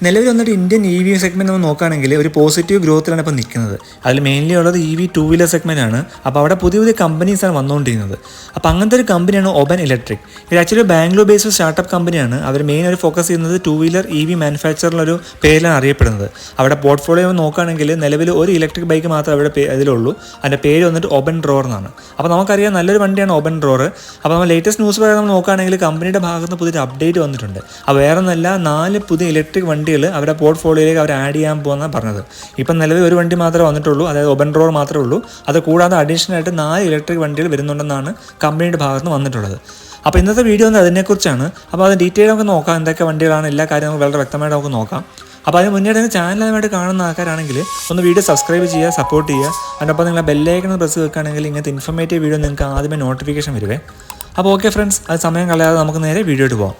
നിലവിൽ വന്നിട്ട് Indian E V segment നമ്മൾ നോക്കുകയാണെങ്കിൽ ഒരു പോസിറ്റീവ് ഗ്രോത്തിലാണ് ഇപ്പോൾ നിൽക്കുന്നത്. അതിൽ മെയിൻലി ഉള്ളത് E V two wheeler segment ആണ്. അപ്പോൾ അവിടെ പുതിയ പുതിയ കമ്പനീസാണ് വന്നുകൊണ്ടിരിക്കുന്നത്. അപ്പോൾ അങ്ങനത്തെ ഒരു കമ്പനിയാണ് ഒബൻ ഇലക്ട്രിക്. ഇത് ആക്ച്വലി ബാംഗ്ലൂർ ബേസ്ഡ് സ്റ്റാർട്ടപ്പ് കമ്പനിയാണ്. അവർ മെയിൻ ഒരു ഫോക്കസ് ചെയ്യുന്നത് ടു വീലർ ഇ വി മാനുഫാക്ചറിലൊരു പേരിലാണ് അറിയപ്പെടുന്നത്. അവിടെ പോർട്ട്ഫോളിയോ നോക്കുകയാണെങ്കിൽ നിലവിൽ ഒരു ഇലക്ട്രിക് ബൈക്ക് മാത്രമേ അവിടെ ഇതിലുള്ളൂ. അതിൻ്റെ പേര് വന്നിട്ട് ഒബൻ ഡ്രോർ എന്നാണ്. അപ്പോൾ നമുക്കറിയാം നല്ലൊരു വണ്ടിയാണ് ഒബൻ ഡ്രോർ. അപ്പോൾ നമ്മൾ ലേറ്റസ്റ്റ് ന്യൂസ് പ്രകാരം നമ്മൾ നോക്കുകയാണെങ്കിൽ കമ്പനിയുടെ ഭാഗത്ത് നിന്ന് പുതിയൊരു അപ്ഡേറ്റ് വന്നിട്ടുണ്ട്. അപ്പോൾ വേറെ ഒന്നല്ല, 4 പുതിയ ഇലക്ട്രിക് വണ്ടികൾ അവരുടെ പോർട്ട്ഫോളിയോയിലേക്ക് അവർ ആഡ് ചെയ്യാൻ പോകുന്നതാണ് പറഞ്ഞത്. ഇപ്പം നിലവിൽ ഒരു വണ്ടി മാത്രമേ വന്നിട്ടുള്ളൂ, അതായത് ഒബൻ ഡ്രോർ മാത്രമേ ഉള്ളൂ. അത് കൂടാതെ അഡീഷണൽ ആയിട്ട് 4 ഇലക്ട്രിക് വണ്ടികൾ വരുന്നുണ്ടെന്നാണ് കമ്പനിയുടെ ഭാഗത്ത് നിന്ന് വന്നിട്ടുള്ളത്. അപ്പോൾ ഇന്നത്തെ വീഡിയോ ഒന്ന് അതിനെക്കുറിച്ചാണ്. അപ്പോൾ അത് ഡീറ്റെയിൽ നമുക്ക് നോക്കാം, എന്തൊക്കെ വണ്ടികളാണ്, എല്ലാ കാര്യങ്ങളും വളരെ വ്യക്തമായിട്ട് നമുക്ക് നോക്കാം. അപ്പോൾ അതിന് മുന്നേ തന്നെ ചാനലായിട്ട് കാണുന്ന ആൾക്കാരാണെങ്കിൽ ഒന്ന് വീഡിയോ സബ്സ്ക്രൈബ് ചെയ്യുക, സപ്പോർട്ട് ചെയ്യുക. അതിനൊപ്പം നിങ്ങൾ ബെല്ലൈക്കൺ പ്രസ് വെക്കുകയാണെങ്കിൽ ഇങ്ങനത്തെ ഇൻഫോർമേറ്റീവ് വീഡിയോ നിങ്ങൾക്ക് ആദ്യമേ നോട്ടിഫിക്കേഷൻ വരുവേ. അപ്പോൾ ഓക്കെ ഫ്രണ്ട്സ്, അത് സമയം കളയാതെ നമുക്ക് നേരെ വീഡിയോയിട്ട് പോകാം.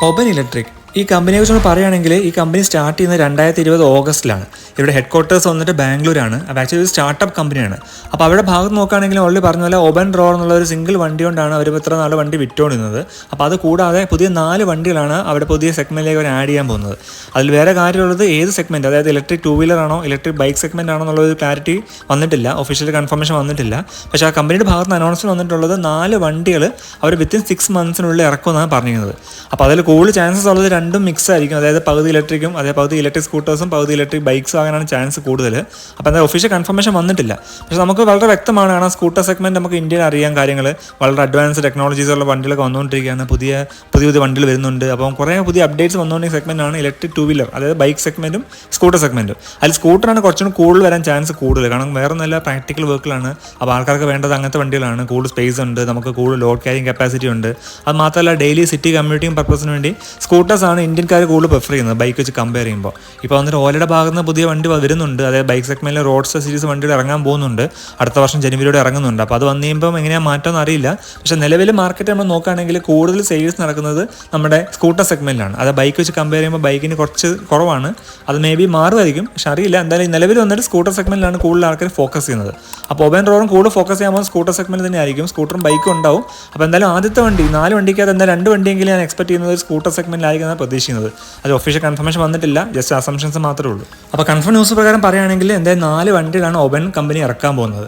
ഒബൻ ഇലക്ട്രിക് ഈ കമ്പനിയെക്കുറിച്ച് നമ്മൾ പറയുകയാണെങ്കിൽ ഈ കമ്പനി സ്റ്റാർട്ട് ചെയ്യുന്നത് 2020 ഓഗസ്റ്റിലാണ്. ഇവിടെ ഹെഡ് ക്വാർട്ടേഴ്സ് വന്നിട്ട് ബാംഗ്ലൂരാണ്. അപ്പോൾ ആക്ച്വലി ഒരു സ്റ്റാർട്ടപ്പ് കമ്പനിയാണ്. അപ്പോൾ അവരുടെ ഭാഗത്ത് നോക്കുകയാണെങ്കിൽ ഓൾറെഡി പറഞ്ഞ പോലെ ഒബൻ ഡ്രോർ എന്നുള്ള ഒരു സിംഗിൾ വണ്ടി കൊണ്ടാണ് അവർ ഇത്ര നാല് വണ്ടി വിറ്റുകൊണ്ടിരുന്നത്. അപ്പോൾ അത് കൂടാതെ പുതിയ 4 വണ്ടികളാണ് അവിടെ പുതിയ സെഗ്മെൻറ്റിലേക്ക് അവർ ആഡ് ചെയ്യാൻ പോകുന്നത്. അതിൽ വേറെ കാര്യമുള്ളത് ഏത് സെഗ്മെൻറ്റ്, അതായത് ഇലക്ട്രിക് ടു വീലർ ആണോ ഇലക്ട്രിക് ബൈക്ക് സെഗ്മെൻറ്റ് ആണോ എന്നുള്ളൊരു ക്ലാരിറ്റി വന്നിട്ടില്ല, ഒഫീഷ്യൽ കൺഫർമേഷൻ വന്നിട്ടില്ല. പക്ഷേ ആ കമ്പനിയുടെ ഭാഗത്ത് നിന്ന് അനൗൺസ്മെൻറ്റ് വന്നിട്ടുള്ളത് 4 വണ്ടികൾ അവർ വിത്തിൻ 6 മന്ത്സിനുള്ളിൽ ഇറക്കുമെന്നാണ് പറഞ്ഞിരുന്നത്. അപ്പോൾ അതിൽ കൂടുതൽ ചാൻസസ് ഉള്ളത് രണ്ടും മിക്സ് ആയിരിക്കും. അതായത് പകുതി ഇലക്ട്രിക്കും അതായത് പകുതി ഇലക്ട്രിക് സ്കൂട്ടേഴ്സും പകുതി ഇലക്ട്രിക് ബൈക്സും ആകാനാണ് ചാൻസ് കൂടുതൽ. അപ്പോൾ എന്താ ഒഫീഷ്യൽ കൺഫർമേഷൻ വന്നിട്ടില്ല. പക്ഷേ നമുക്ക് വളരെ വ്യക്തമാണ്, കാരണം സ്കൂട്ടർ സെഗ്മെൻറ്റ് നമുക്ക് ഇന്ത്യയിൽ അറിയാൻ കാര്യങ്ങൾ വളരെ അഡ്വാൻസ് ടെക്നോളജീസുള്ള വണ്ടികളൊക്കെ വന്നുകൊണ്ടിരിക്കുകയാണ്. പുതിയ വണ്ടികൾ വരുന്നുണ്ട്. അപ്പോൾ കുറേ പുതിയ അപ്ഡേറ്റ്സ് വന്നുകൊണ്ടിരിക്കുന്ന സെഗ്മെൻറ്റാണ് ഇലക്ട്രിക് ടു വീലർ, അതായത് ബൈക്ക് സെഗ്മെൻറ്റും സ്കൂട്ടർ സെഗ്മെൻറ്റും. അതിൽ സ്കൂട്ടറാണ് കുറച്ചും കൂടുതൽ വരാൻ ചാൻസ് കൂടുതൽ, കാരണം വേറെ നല്ല പ്രാക്ടിക്കൽ വർക്കിലാണ്. അപ്പോൾ ആൾക്കാർക്ക് വേണ്ടത് അങ്ങനത്തെ വണ്ടികളാണ്. കൂടുതൽ സ്പേസ് ഉണ്ട്, നമുക്ക് കൂടുതൽ ലോഡ് ക്യാരിങ് കപ്പാസിറ്റി ഉണ്ട്. അത് മാത്രമല്ല ഡെയിലി സിറ്റി കമ്മ്യൂട്ടിങ് പർപ്പസിന് വേണ്ടി സ്കൂട്ടേഴ്സാണ് ഇന്ത്യൻകാർ കൂടുതൽ പ്രിഫർ ചെയ്യുന്നത് ബൈക്ക് വെച്ച് കമ്പയർ ചെയ്യുമ്പോൾ. ഇപ്പോൾ വന്നിട്ട് ഓലയുടെ ഭാഗത്ത് നിന്ന് പുതിയ വണ്ടി വരുന്നുണ്ട്, അതായത് ബൈക്ക് സെഗ്മെൻറ്റിൽ റോഡ്സ്റ്റർ സീരീസ് വണ്ടികൾ ഇറങ്ങാൻ പോകുന്നുണ്ട്. അടുത്ത വർഷം ജനുവരിയോടെ ഇറങ്ങുന്നുണ്ട്. അപ്പോൾ അത് വന്നു കഴിയുമ്പോൾ എങ്ങനെയാണ് മാറ്റമെന്ന് അറിയില്ല. പക്ഷേ നിലവിൽ മാർക്കറ്റ് നമ്മൾ നോക്കുകയാണെങ്കിൽ കൂടുതൽ സെയിൽസ് നടക്കുന്നത് നമ്മുടെ സ്കൂട്ടർ സെഗ്മെൻറ്റിലാണ്. അത് ബൈക്ക് വെച്ച് കമ്പയർ ചെയ്യുമ്പോൾ ബൈക്കിന് കുറച്ച് കുറവാണ്. അത് മേ ബി മാറുമായിരിക്കും, പക്ഷേ അറിയില്ല. എന്തായാലും നിലവിൽ വന്നിട്ട് സ്കൂട്ടർ സെഗ്മെൻറ്റിലാണ് കൂടുതൽ ആൾക്കാർ ഫോക്കസ് ചെയ്യുന്നത്. അപ്പോൾ ഒബൻ ഡ്രോറും കൂടുതൽ ഫോക്കസ് ചെയ്യാൻ സ്കൂട്ടർ സെഗ്മെൻറ്റ് തന്നെ ആയിരിക്കും. സ്കൂട്ടറും ബൈക്കും ഉണ്ടാവും. അപ്പോൾ എന്തായാലും ആദ്യത്തെ വണ്ടി 4 വണ്ടിക്കകത്ത് എന്തായാലും 2 വണ്ടിയെങ്കിലും ഞാൻ എക്സ്പെക്ട് ചെയ്യുന്നത് സ്കൂട്ടർ സെഗ്മെൻറ്റിലായിരിക്കും പ്രതീക്ഷിക്കുന്നത്. അത് ഒഫീഷ്യൽ കൺഫർമേഷൻ വന്നിട്ടില്ല, ജസ്റ്റ് അസംഷൻസ് മാത്രമേ ഉള്ളൂ. അപ്പോൾ കൺഫേം ന്യൂസ് പ്രകാരം പറയുകയാണെങ്കിൽ എന്തായാലും 4 വണ്ടികളാണ് ഒബൻ കമ്പനി ഇറക്കാൻ പോകുന്നത്.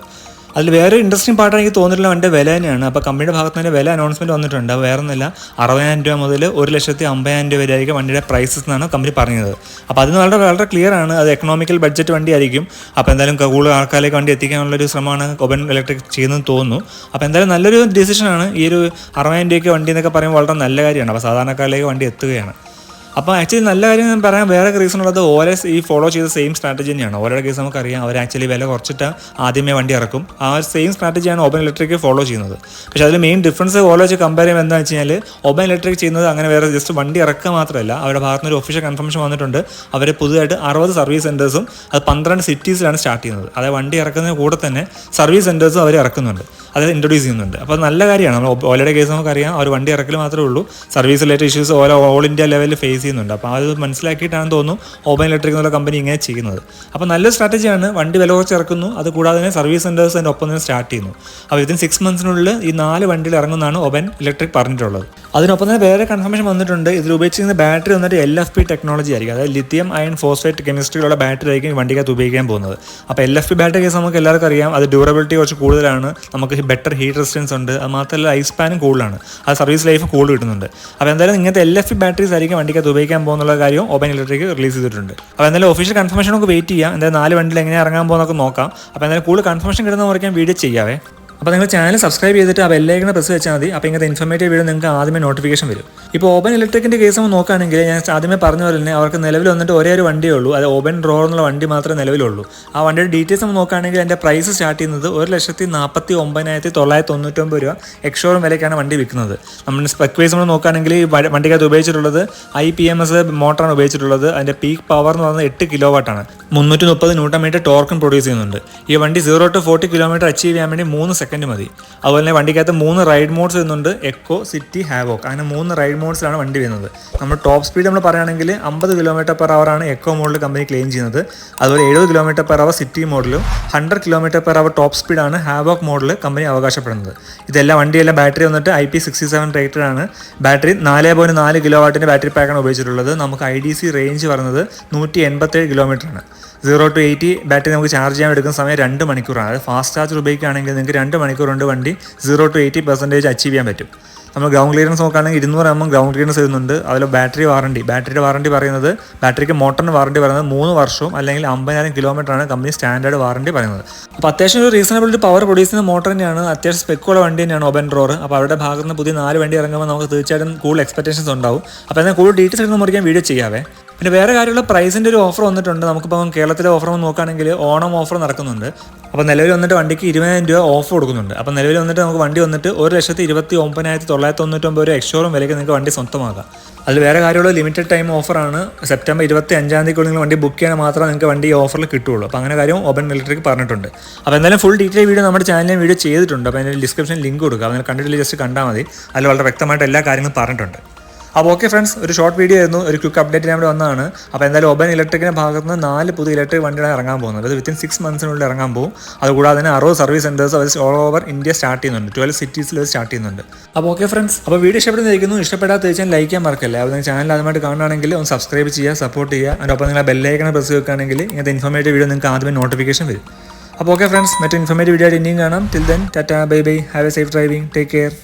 അതിൽ വേറെ ഇൻട്രസ്റ്റിംഗ് പാർട്ട് എനിക്ക് തോന്നിയിട്ടുള്ള വണ്ടിയുടെ വില തന്നെയാണ്. അപ്പോൾ കമ്പനിയുടെ ഭാഗത്ത് നിന്ന് വില അനൗൺസ്മെൻറ്റ് വന്നിട്ടുണ്ട്. വേറെ ഒന്നുമില്ല, 60,000 രൂപ മുതൽ 1,50,000 രൂപ വരെ ആയിരിക്കും വണ്ടിയുടെ പ്രൈസസ് എന്നാണ് കമ്പനി പറഞ്ഞത്. അപ്പോൾ അതിന് വളരെ ക്ലിയർ ആണ്, അത് എക്കണോമിക്കൽ ബഡ്ജറ്റ് വണ്ടി ആയിരിക്കും. അപ്പോൾ എന്തായാലും കൂടുതൽ ആൾക്കാരിലേക്ക് വണ്ടി എത്തിക്കാനുള്ളൊരു ശ്രമമാണ് ഒബൻ ഇലക്ട്രിക് ചെയ്യുന്നതെന്ന് തോന്നുന്നു. അപ്പോൾ എന്തായാലും നല്ലൊരു ഡിസിഷനാണ്. ഈ ഒരു 60,000 രൂപയ്ക്ക് വണ്ടി എന്നൊക്കെ പറയുമ്പോൾ വളരെ നല്ല കാര്യമാണ്. അപ്പോൾ സാധാരണക്കാരിലേക്ക് വണ്ടി എത്തുകയാണ്. അപ്പോൾ ആക്ച്വലി നല്ല കാര്യം ഞാൻ പറയാൻ വേറെ റീസൺ ഉള്ളത് ഓല ഈ ഫോളോ ചെയ്ത സെയിം സ്ട്രാറ്റജി തന്നെയാണ്. ഓലയുടെ കേസ് നമുക്കറിയാം, അവർ ആക്ച്വലി വില കുറച്ചിട്ട് ആദ്യമേ വണ്ടി ഇറക്കും. ആ സെയിം സ്ട്രാറ്റജിയാണ് ഒബൻ ഇലക്ട്രിക് ഫോളോ ചെയ്യുന്നത്. പക്ഷേ അതിൽ മെയിൻ ഡിഫറൻസ് ഓല വെച്ച് കമ്പയർ ചെയ്യുമ്പോൾ എന്താണെന്ന് വെച്ച് കഴിഞ്ഞാൽ ഒബൻ ഇലക്ട്രിക് ചെയ്യുന്നത് അങ്ങനെ വേറെ ജസ്റ്റ് വണ്ടി ഇറക്കുക മാത്രമല്ല, അവരുടെ ഭാഗത്തുനിന്ന് ഒരു ഒഫീഷ്യൽ കൺഫർമേഷൻ വന്നിട്ടുണ്ട്. അവർ പുതുതായിട്ട് 60 സർവീസ് സെൻറ്റേഴ്സും അത് 12 സിറ്റീസിലാണ് സ്റ്റാർട്ട് ചെയ്യുന്നത്. അതായത് വണ്ടി ഇറക്കുന്നതിന് കൂടെ തന്നെ സർവീസ് സെൻറ്റേഴ്സും അവർ ഇറക്കുന്നുണ്ട്, അതായത് ഇൻട്രൊഡ്യൂസ് ചെയ്യുന്നുണ്ട്. അപ്പോൾ നല്ല കാര്യമാണ്. നമ്മൾ ഓലയുടെ കേസ് നമുക്കറിയാം, അവർ വണ്ടി ഇറക്കൽ മാത്രമേ ഉള്ളൂ, service related issues all India ലെവലിൽ ഫേസ് ചെയ്യുന്നുണ്ട്. അപ്പോൾ അത് മനസ്സിലാക്കിയിട്ടാണെന്ന് തോന്നുന്നു ഒബൻ ഇലക്ട്രിക് എന്നുള്ള കമ്പനി ഇങ്ങനെ ചെയ്യുന്നത്. അപ്പോൾ നല്ലൊരു സ്ട്രാറ്റജിയാണ്. വണ്ടി വില കുറച്ച് ഇറക്കുന്നു, അത് കൂടാതെ തന്നെ സർവീസ് സെൻറ്റേഴ്സ് അതിൻ്റെ ഒപ്പം തന്നെ സ്റ്റാർട്ട് ചെയ്യുന്നു. അപ്പോൾ ഇതിന് 6 മന്ത്സിനുള്ളിൽ ഈ 4 വണ്ടിയിൽ ഇറങ്ങുന്നതാണ് ഒബൻ ഇലക്ട്രിക് പറഞ്ഞിട്ടുള്ളത്. അതിനൊപ്പം തന്നെ വേറെ കൺഫർമേഷൻ വന്നിട്ടുണ്ട്. ഇതിൽ ഉപയോഗിച്ചിരുന്ന ബാറ്ററി വന്നിട്ട് LFP ടെക്നോളജി ആയിരിക്കും, അതായത് ലിത്തിയം അയൺ ഫോസ്ഫേറ്റ് കെമിസ്ട്രിയിലുള്ള ബാറ്ററി ആയിരിക്കും വണ്ടിക്കകത്ത് ഉപയോഗിക്കാൻ പോകുന്നത്. അപ്പോൾ LFP ബാറ്ററി കേസ് നമുക്ക് എല്ലാവർക്കും അറിയാം, അത് ഡ്യൂറബിലിറ്റി കുറച്ച് കൂടുതലാണ്, നമുക്ക് ബെറ്റർ ഹീറ്റ് റെസിസ്റ്റൻസ് ഉണ്ട്, അത് മാത്രമല്ല ലൈഫ് സ്പാനും കൂടുതലാണ്, അത് സർവീസ് ലൈഫ് കൂടുതൽ കിട്ടുന്നുണ്ട്. അപ്പോൾ എന്തായാലും ഇങ്ങനത്തെ LFP ബാറ്ററീസ് ആയിരിക്കും വണ്ടിക്കകത്ത് ഉപയോഗിക്കാൻ പോകുന്നുള്ള കാര്യം ഒബൻ ഇലക്ട്രിക് റിലീസ് ചെയ്തിട്ടുണ്ട്. അപ്പോൾ എന്തായാലും ഒഫീഷ്യൽ കൺഫർമേഷൻ നമുക്ക് വെയിറ്റ് ചെയ്യാം. എന്തായാലും 4 വണ്ടിയിൽ എങ്ങനെ ഇറങ്ങാൻ പോകുന്നൊക്കെ നോക്കാം. അപ്പോൾ എന്തായാലും കൂടുതൽ കൺഫർമേഷൻ കിട്ടുന്ന വീഡിയോ ചെയ്യാവേ. അപ്പോൾ നിങ്ങൾ ചാനൽ സബ്സ്ക്രൈബ് ചെയ്തിട്ട് ആ ബെല്ലൈക്കൺ പ്രസ് വെച്ചാൽ മതി. അപ്പോൾ ഇങ്ങനത്തെ ഇൻഫോർമേറ്റീവ് വീഡിയോ നിങ്ങൾക്ക് ആദ്യമേ നോട്ടിഫിക്കേഷൻ വരും. ഇപ്പോൾ ഒബൻ ഇലക്ട്രിക്കിൻ്റെ കേസ് നമ്മൾ നോക്കുകയാണെങ്കിൽ ഞാൻ ആദ്യമേ പറഞ്ഞ പോലെ തന്നെ അവർക്ക് നിലവിൽ വന്നിട്ട് ഒരേ ഒരു വണ്ടിയേ ഉള്ളൂ, അത് ഒബൻ ഡ്രോർ എന്നുള്ള വണ്ടി മാത്രമേ നിലവിലുള്ളൂ. ആ വണ്ടിയുടെ ഡീറ്റെയിൽസ് നമ്മൾ നോക്കുകയാണെങ്കിൽ അതിൻ്റെ പ്രൈസ് സ്റ്റാർട്ട് ചെയ്യുന്നത് 1,49,999 രൂപ എക്സ്ഷോറും വിലയ്ക്കാണ് വണ്ടി വിൽക്കുന്നത്. നമ്മൾ സ്പെക് വൈസ് നമ്മൾ നോക്കുകയാണെങ്കിൽ ഈ വണ്ടിക്കകത്ത് ഉപയോഗിച്ചിട്ടുള്ളത് IPMS മോട്ടറാണ് ഉപയോഗിച്ചിട്ടുള്ളത്. അതിൻ്റെ പീക്ക് പവർ എന്ന് പറയുന്നത് 8 കിലോവാട്ടാണ്, 330 ന്യൂട്ടൺ മീറ്റർ ടോർക്കും പ്രൊഡ്യൂസ് ചെയ്യുന്നുണ്ട്. ഈ വണ്ടി 0 to 40 കിലോമീറ്റർ അച്ചീവ് ചെയ്യാൻ വേണ്ടി 3 സെക്കൻഡ് മതി. അതുപോലെ തന്നെ വണ്ടിക്കകത്ത് 3 റൈഡ് മോഡ്സ് വരുന്നുണ്ട്, എക്കോ, സിറ്റി, ഹാവോക്ക്. അങ്ങനെ 3 റൈഡ് മോഡ്സിലാണ് വണ്ടി വരുന്നത്. നമ്മൾ ടോപ്പ് സ്പീഡ് നമ്മൾ പറയുകയാണെങ്കിൽ 50 km/h ആണ് എക്കോ മോഡിൽ കമ്പനി ക്ലെയിം ചെയ്യുന്നത്. അതുപോലെ 70 km/h സിറ്റി മോഡലും 100 km/h top സ്പീഡാണ് havoc model company അവകാശപ്പെടുന്നത്. ഇതെല്ലാം വണ്ടിയെല്ലാം ബാറ്ററി വന്നിട്ട് IP67 റേറ്റഡ് ആണ്. ബാറ്ററി 4.4 kW ബാറ്ററി പാക്കാണ് ഉപയോഗിച്ചിട്ടുള്ളത്. നമുക്ക് IDC റേഞ്ച് പറയുന്നത് 187 km ആണ്. 0 to 80 ബാറ്ററി നമുക്ക് ചാർജ് ചെയ്യാൻ എടുക്കുന്ന സമയം 2 മണിക്കൂറാണ്. അത് ഫാസ്റ്റ് ചാർജർ ഉപയോഗിക്കുകയാണെങ്കിൽ നിങ്ങൾക്ക് 2 മണിക്കൂർ കൊണ്ട് വണ്ടി 0 to 80% അച്ചീവ് ചെയ്യാൻ പറ്റും. നമ്മൾ ഗ്രൗണ്ട് ക്ലിയറൻസ് നോക്കുകയാണെങ്കിൽ 200 mm ഗ്രൗണ്ട് ക്ലിയറൻസ് വരുന്നുണ്ട്. അതുപോലെ ബാറ്ററിയുടെ വാറണ്ടി പറയുന്നത്, ബാറ്ററിക്ക് മോട്ടറിന് വാറണ്ടി പറയുന്നത് 3 വർഷവും അല്ലെങ്കിൽ 50,000 കിലോമീറ്ററാണ് കമ്പനി സ്റ്റാൻഡേർഡ് വാറണ്ടി പറയുന്നത്. അപ്പോൾ അത്യാവശ്യം ഒരു റീസണബിൾ പവർ പ്രൊഡ്യൂസ് ചെയ്യുന്ന മോട്ടർ തന്നെയാണ്, അത്യാവശ്യം സ്പെക്കുള്ള വണ്ടി തന്നെയാണ് ഓബൻ റോർ. അപ്പോൾ അവരുടെ ഭാഗത്ത് നിന്ന് പുതിയ 4 വണ്ടി ഇറങ്ങുമ്പോൾ നമുക്ക് തീർച്ചയായിട്ടും കൂടുതൽ എക്സ്പെക്ടേഷൻസ് ഉണ്ടാവും. അപ്പോൾ എന്നാൽ കൂടുതൽ ഡീറ്റെയിൽസ് എടുത്ത് മുറിക്കാൻ വീഡിയോ ചെയ്യാവേ. പിന്നെ വേറെ കാര്യമുള്ള പ്രൈസിൻ്റെ ഒരു ഓഫർ വന്നിട്ടുണ്ട്. നമുക്കിപ്പോൾ കേരളത്തിലെ ഓഫർ നോക്കുകയാണെങ്കിൽ ഓണം ഓഫർ നടക്കുന്നുണ്ട്. അപ്പോൾ നിലവിൽ വന്നിട്ട് വണ്ടിക്ക് 20,000 രൂപ ഓഫ് കൊടുക്കുന്നുണ്ട്. അപ്പോൾ നിലവിൽ വന്നിട്ട് നമുക്ക് വണ്ടി വന്നിട്ട് 1,29,999 എക്സ്ഷോറും വിലയ്ക്ക് നിങ്ങൾക്ക് വണ്ടി സ്വന്തമാക്കാം. അതിൽ വേറെ കാര്യമുള്ള ലിമിറ്റഡ് ടൈം ഓഫറാണ്. സെപ്റ്റംബർ 25 നിങ്ങൾ വണ്ടി ബുക്ക് ചെയ്യാൻ മാത്രമേ നിങ്ങൾക്ക് വണ്ടി ഈ ഓഫറിൽ കിട്ടുള്ളൂ. അപ്പോൾ അങ്ങനെ കാര്യം ഓബൻ ഇലക്ട്രിക് പറഞ്ഞിട്ടുണ്ട്. അപ്പോൾ എന്തായാലും ഫുൾ ഡീറ്റെയിൽ വീഡിയോ നമ്മുടെ ചാനലിൽ വീഡിയോ ചെയ്തിട്ടുണ്ട്. അപ്പോൾ അതിൻ്റെ ഡിസ്ക്രിപ്ഷൻ ലിങ്ക് കൊടുക്കുക. അപ്പോൾ കണ്ടിട്ടില്ല ജസ്റ്റ് കണ്ടാൽ മതി. അതിൽ വളരെ വ്യക്തമായിട്ട് എല്ലാ കാര്യങ്ങളും പറഞ്ഞിട്ടുണ്ട്. അപ്പോൾ ഓക്കെ ഫ്രണ്ട്സ്, ഒരു ഷോർട്ട് വീഡിയോ ആയിരുന്നു, ഒരു ക്വിക്ക് അപ്ഡേറ്റ് ചെയ്യാൻ വേണ്ടി വന്നതാണ്. അപ്പോൾ എന്തായാലും ഓബൻ ഇലക്ട്രിക്കിൻ്റെ ഭാഗത്ത് നിന്ന് 4 പുതിയ ഇലക്ട്രിക് വണ്ടികളാണ് ഇറങ്ങാൻ പോകുന്നത്. അത് വിത്തിൻ 6 മന്ത്സിനുള്ളിൽ ഇറങ്ങാൻ പോകും. അതുകൂടാതെ തന്നെ 60 സർവീസ് സെൻറ്റേഴ്സ് അവർ ഓൾ ഓവർ ഇന്ത്യ സ്റ്റാർട്ട് ചെയ്യുന്നുണ്ട്. 12 സിറ്റീസിൽ സ്റ്റാർട്ട് ചെയ്യുന്നുണ്ട്. അപ്പോൾ ഓക്കെ ഫ്രണ്ട്സ്, അപ്പോൾ വീഡിയോ ഇഷ്ടപ്പെടുന്നതായിരിക്കുന്നു. ഇഷ്ടപ്പെടാത്ത തീർച്ചയായും ലൈക്ക് ചെയ്യാൻ മറക്കല്ലേ. അപ്പോൾ നിങ്ങൾ ചാനൽ ആദ്യമായിട്ട് കാണുകയാണെങ്കിൽ ഒന്ന് സബ്സ്ക്രൈബ് ചെയ്യുക, സപ്പോർട്ട് ചെയ്യുക. അതിനൊപ്പം നിങ്ങൾ ബെല്ലൈക്കൺ പ്രസ് വെക്കുകയാണെങ്കിൽ ഇങ്ങനത്തെ ഇൻഫോർമേറ്റീവ് വീഡിയോ നിങ്ങൾക്ക് ആദ്യമേ നോട്ടിഫിക്കേഷൻ വരും. അപ്പോൾ ഓക്കെ ഫ്രണ്ട്സ്, മറ്റൊരു ഇൻഫോർമേറ്റീവ് വീഡിയോ ആയിട്ട് ഇനിയും കാണാം. Till then Tata, bye bye, have A safe driving, take care.